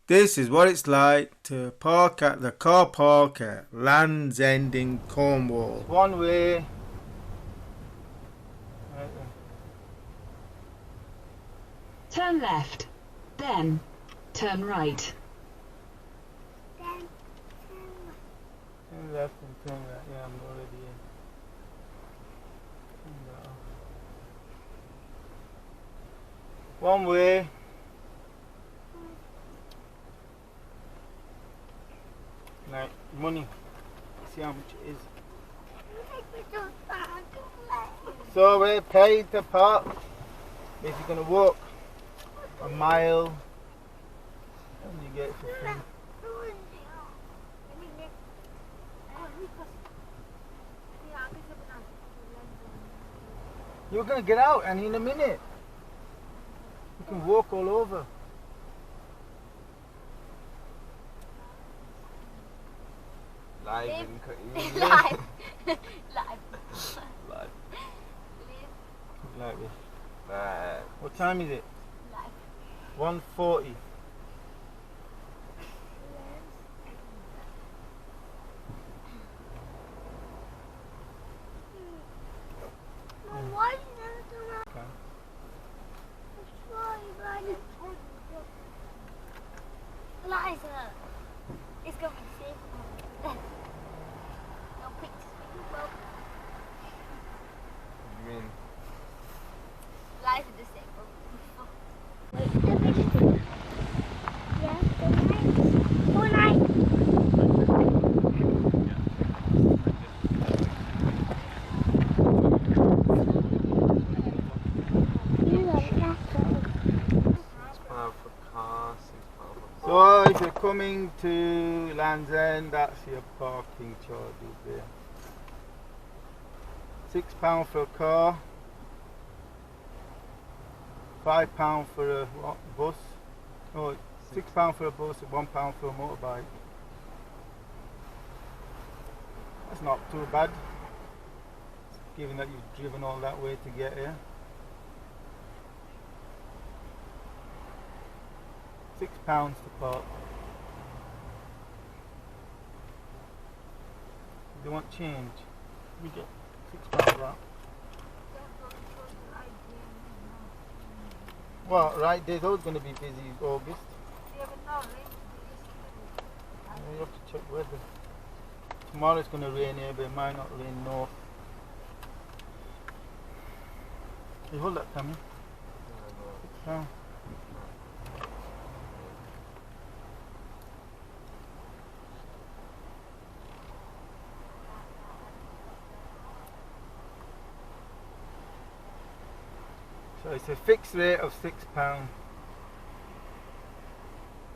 This is what it's like to park at the car park at Land's End in Cornwall. One way. Right then. Turn left, then turn right. Turn left and turn right. Yeah, I'm already in. One way. Like money. See how much it is. So we paid to park. If you're gonna walk a mile, and you get it for free. You're gonna get out and in a minute. You can walk all over. Live in Live. Like this. What time is it? 1:40. Eliza, it's going to be safe. No pictures for you, Bob. You mean? Eliza the safe. Wait, yeah, good night. So if you're coming to Land's End, that's your parking charges there. £6 for a car, £5 for a bus. Oh, £6 for a bus, £1 for a motorbike. That's not too bad, given that you've driven all that way to get here. £6 to park. If you want change, you get £6 out. Well, right, there's always going to be busy in August. You have to check weather. Tomorrow it's going to rain here, but it might not rain north. You hold that, Tammy. £6. So it's a fixed rate of £6.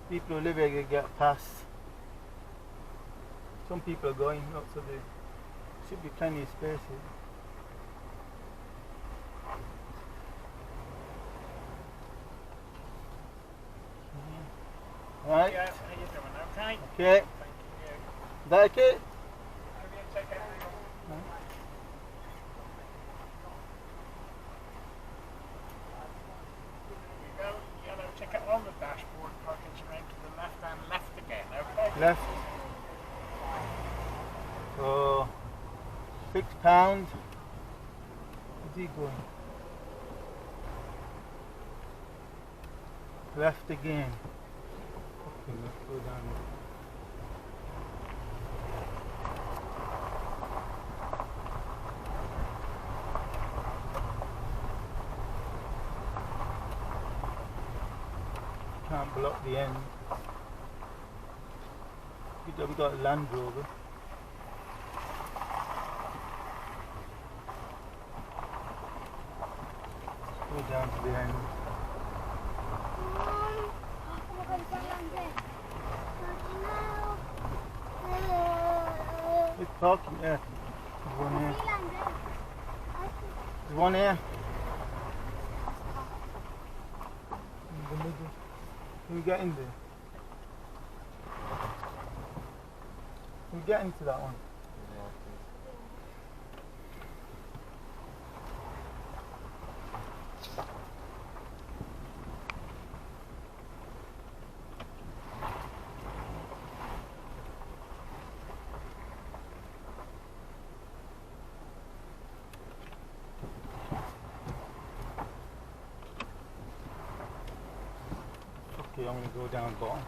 People who live here get a pass. Some people are going up, so there should be plenty of space here. Right? Yeah, how you doing? Okay? Okay. Thank you. Is that okay? Have you take everything? You go, yellow ticket on the dashboard, parking straight to the left and left again, okay? Left. So £6. Where's he going? Left again. Okay, let's go down there. Can't block the end. We've got a Land Rover. Go down to the end. It's parking there. There's one here. There's one here. In the middle. Can we get in there? Can we get into that one? Okay, I'm going to go down bottom.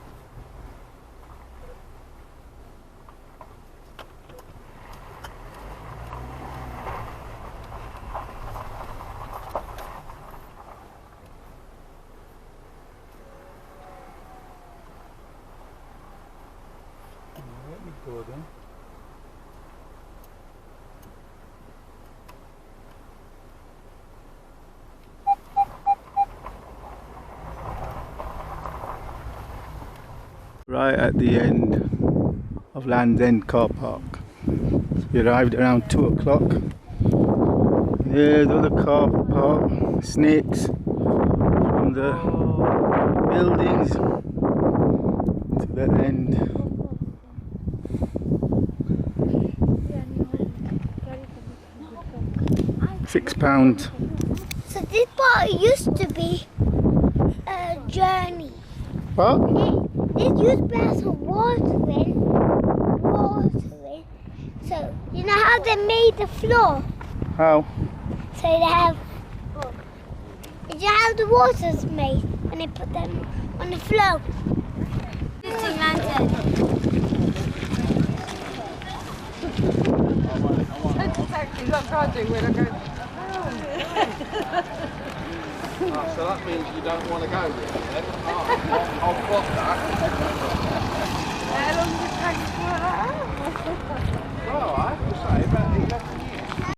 Let me go then. Right at the end of Land's End car park. We arrived around 2 o'clock. There's other car park, snakes from the buildings to the end. £6. So this part used to be a journey. What? This used to be some watering. So you know how they made the floor? How? So they have. You know how the water's made, and they put them on the floor. Oh, so that means you don't want to go there, then? Oh, I'll block that. Well, I have to say,